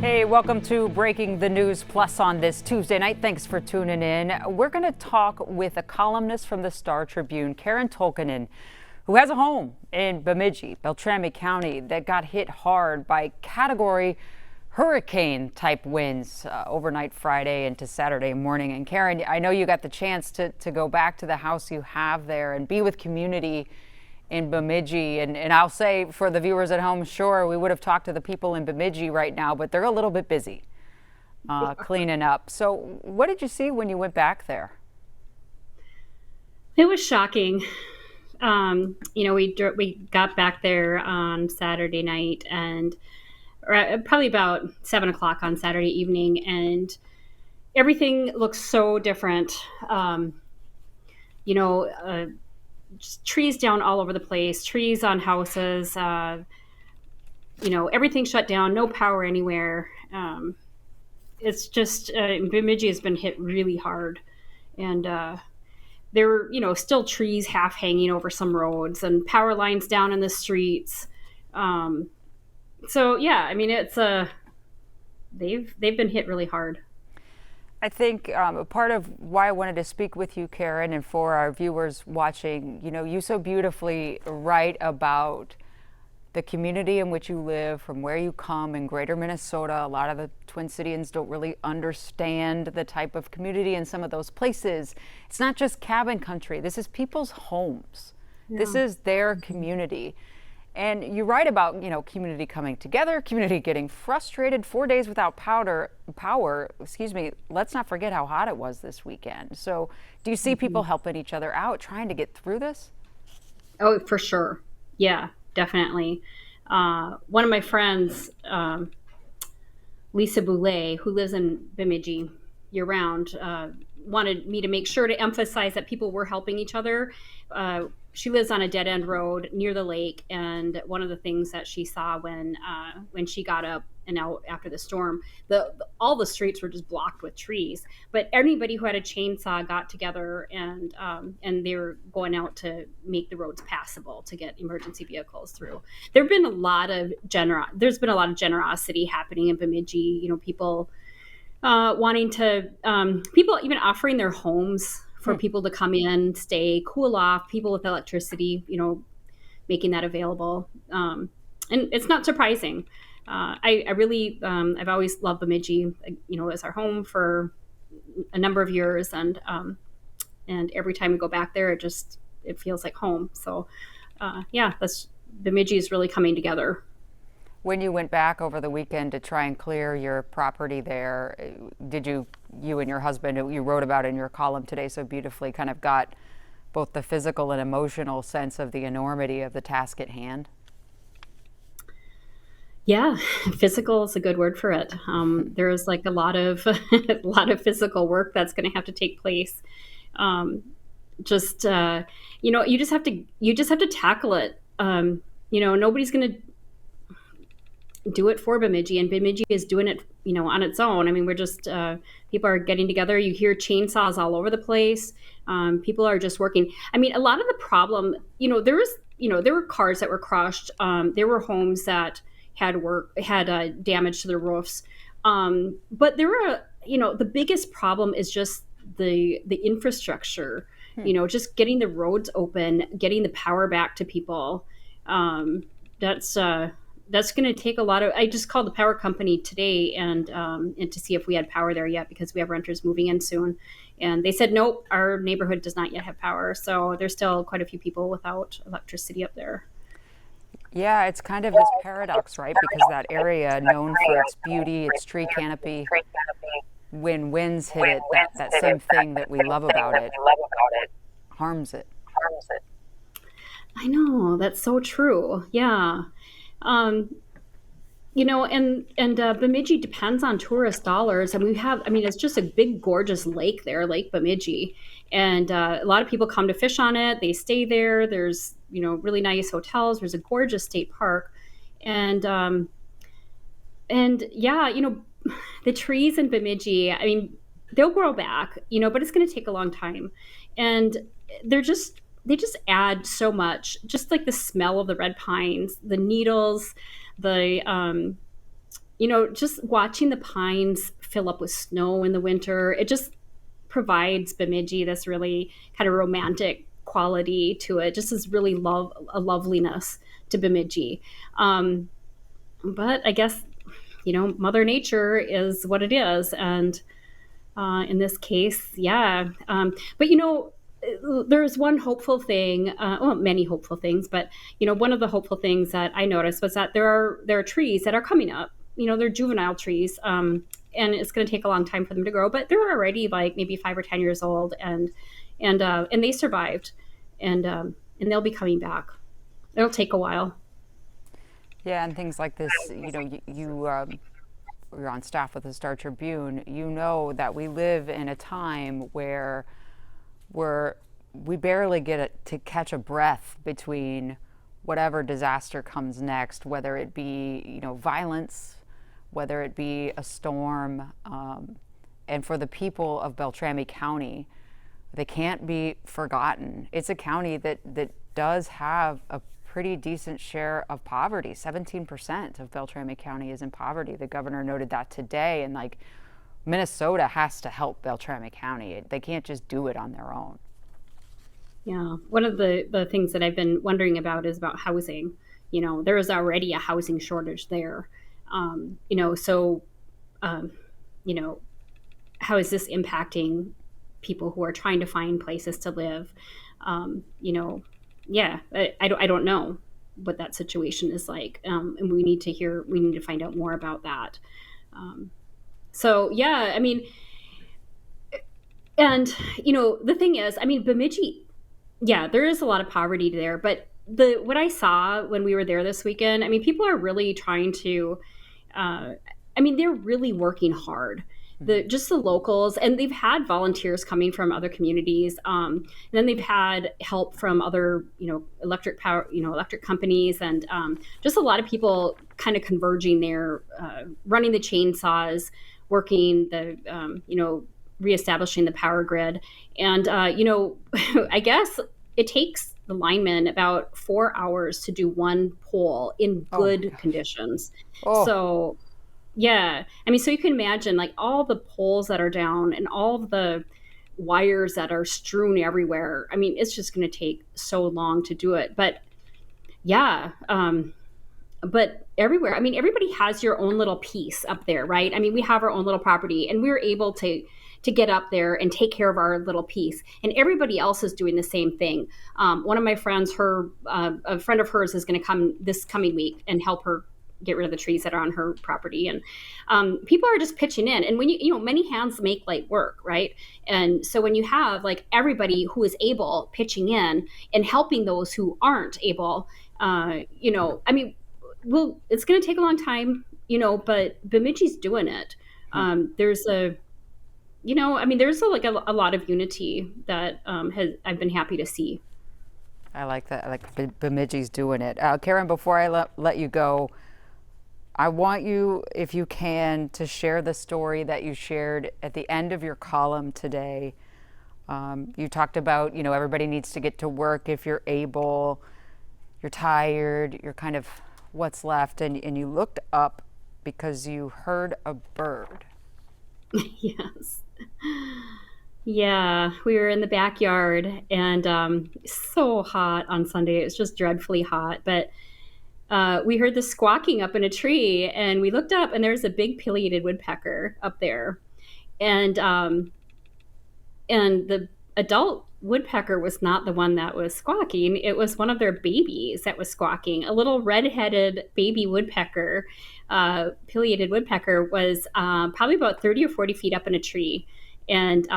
Hey, welcome to Breaking the News Plus on this Tuesday night. Thanks for tuning in. We're going to talk with a columnist from the Star Tribune, Karen Tolkkonen, who has a home in Bemidji, Beltrami County, that got hit hard by category hurricane type winds overnight Friday into Saturday morning. And Karen, I know you got the chance to go back to the house you have there and be with community in Bemidji. And I'll say for the viewers at home, sure, we would have talked to the people in Bemidji right now, but they're a little bit busy cleaning up. So what did you see when you went back It was shocking. We got back there on Saturday night and probably about 7 o'clock on Saturday evening, and everything looks so different. You know, just trees down all over the place, trees on houses. Everything shut down, no power anywhere. It's just Bemidji has been hit really hard, and there were, still trees half hanging over some roads and power lines down in the streets. So yeah, I mean, it's they've been hit really hard. I think a part of why I wanted to speak with you, Karen, and for our viewers watching, you so beautifully write about the community in which you live, from where you come in greater Minnesota. A lot of the Twin Cityans don't really understand the type of community in some of those places. It's not just cabin country. This is people's homes. Yeah. This is their community. And you write about, community coming together, community getting frustrated, 4 days without power. Let's not forget how hot it was this weekend. So do you see people helping each other out, trying to get through this? Oh, for sure. Yeah, definitely. One of my friends, Lisa Boulay, who lives in Bemidji year round, wanted me to make sure to emphasize that people were helping each other. She lives on a dead end road near the lake, and one of the things that she saw when she got up and out after the storm, all the streets were just blocked with trees. But anybody who had a chainsaw got together, and they were going out to make the roads passable to get emergency vehicles through. There's been a lot of generosity happening in Bemidji. People wanting to, people even offering their homes for people to come in, stay, cool off, people with electricity, making that available. And it's not surprising. I really, I've always loved Bemidji, as our home for a number of years. And every time we go back there, it feels like home. So Bemidji is really coming together. When you went back over the weekend to try and clear your property there, did you and your husband, you wrote about in your column today so beautifully, kind of got both the physical and emotional sense of the enormity of the task at hand? Yeah, physical is a good word for it. There's like a lot of a lot of physical work that's going to have to take place. You just have to tackle it. Nobody's going to do it for Bemidji, and Bemidji is doing it, on its own. I mean, we're just people are getting together. You hear chainsaws all over the place. People are just working. I mean, a lot of the problem, there were cars that were crushed. There were homes that had damage to their roofs. But there were, the biggest problem is just the infrastructure. Just getting the roads open, getting the power back to people. That's going to take a lot of. I just called the power company today and to see if we had power there yet, because we have renters moving in soon, and they said nope, our neighborhood does not yet have power. So there's still quite a few people without electricity up there. Yeah, it's kind of this paradox, right? Because that area, known for its beauty, its tree canopy, when winds hit it, that same thing that we love about it harms it. I know, that's so true. Yeah. Bemidji depends on tourist dollars, and it's just a big, gorgeous lake there, Lake Bemidji. And a lot of people come to fish on it. They stay there. There's, really nice hotels. There's a gorgeous state park. And the trees in Bemidji, I mean, they'll grow back, but it's going to take a long time. And they just add so much, just like the smell of the red pines, the needles, the just watching the pines fill up with snow in the winter, it just provides Bemidji this really kind of romantic quality to it. Just this really a loveliness to Bemidji. But I guess Mother Nature is what it is, and in this case, yeah. But there's one hopeful thing. Well, many hopeful things, but one of the hopeful things that I noticed was that there are trees that are coming up. They're juvenile trees, and it's going to take a long time for them to grow. But they're already like maybe 5 or 10 years old, and they survived, and they'll be coming back. It'll take a while. Yeah, and things like this, you're on staff with the Star Tribune. You know that we live in a time where we barely to catch a breath between whatever disaster comes next, whether it be violence, whether it be a storm, and for the people of Beltrami County, they can't be forgotten. It's a county that does have a pretty decent share of poverty. 17% of Beltrami County is in poverty. The governor noted that today, and like Minnesota has to help Beltrami County. They can't just do it on their own. Yeah, one of the things that I've been wondering about is about housing. There is already a housing shortage there. So, how is this impacting people who are trying to find places to live? Yeah, I don't know what that situation is like, and we need to find out more about that. So yeah, I mean, and the thing is, I mean, Bemidji, yeah, there is a lot of poverty there, but what I saw when we were there this weekend, I mean, people are really trying to, they're really working hard. Just the locals, and they've had volunteers coming from other communities. And then they've had help from other, electric power, electric companies, and just a lot of people kind of converging there, running the chainsaws, working reestablishing the power grid. And, I guess it takes the linemen about 4 hours to do one pole in good conditions. Oh. So, yeah. So you can imagine like all the poles that are down and all the wires that are strewn everywhere. It's just going to take so long to do it. But yeah, but everywhere, everybody has your own little piece up there, right? We have our own little property, and we're able to get up there and take care of our little piece. And everybody else is doing the same thing. One of my friends, a friend of hers is going to come this coming week and help her get rid of the trees that are on her property. And people are just pitching in. And when many hands make light work, right? And so when you have like everybody who is able pitching in and helping those who aren't able, well, it's going to take a long time, but Bemidji's doing it. There's a lot of unity that I've been happy to see. I like that. I like Bemidji's doing it. Karen, before I let you go, I want you, if you can, to share the story that you shared at the end of your column today. You talked about, everybody needs to get to work if you're able, you're tired, you're kind of what's left, and you looked up because you heard a bird. Yes. Yeah, we were in the backyard, and so hot on Sunday. It was just dreadfully hot, but we heard the squawking up in a tree, and we looked up, and there's a big pileated woodpecker up there, and the adult woodpecker was not the one that was squawking. It was one of their babies that was squawking. A little red-headed baby woodpecker, pileated woodpecker, was probably about 30 or 40 feet up in a tree, and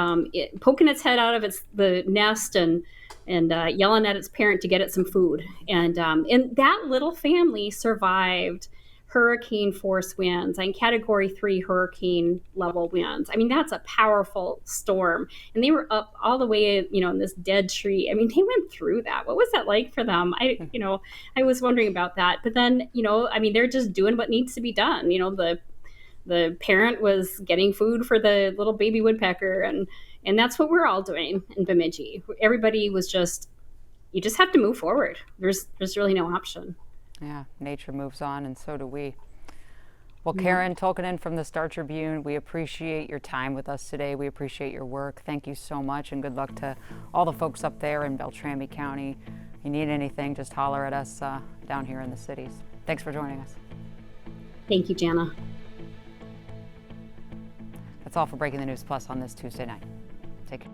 poking its head out of the nest and yelling at its parent to get it some food. And that little family survived hurricane force winds and category 3 hurricane level winds. That's a powerful storm. And they were up all the way, in this dead tree. They went through that. What was that like for them? I was wondering about that. But then, they're just doing what needs to be done. The parent was getting food for the little baby woodpecker, and that's what we're all doing in Bemidji. Everybody was you just have to move forward. There's really no option. Yeah, nature moves on, and so do we. Well, Karen Tolkanen from the Star Tribune, we appreciate your time with us today. We appreciate your work. Thank you so much, and good luck to all the folks up there in Beltrami County. If you need anything, just holler at us down here in the cities. Thanks for joining us. Thank you, Jana. That's all for Breaking the News Plus on this Tuesday night. Take care.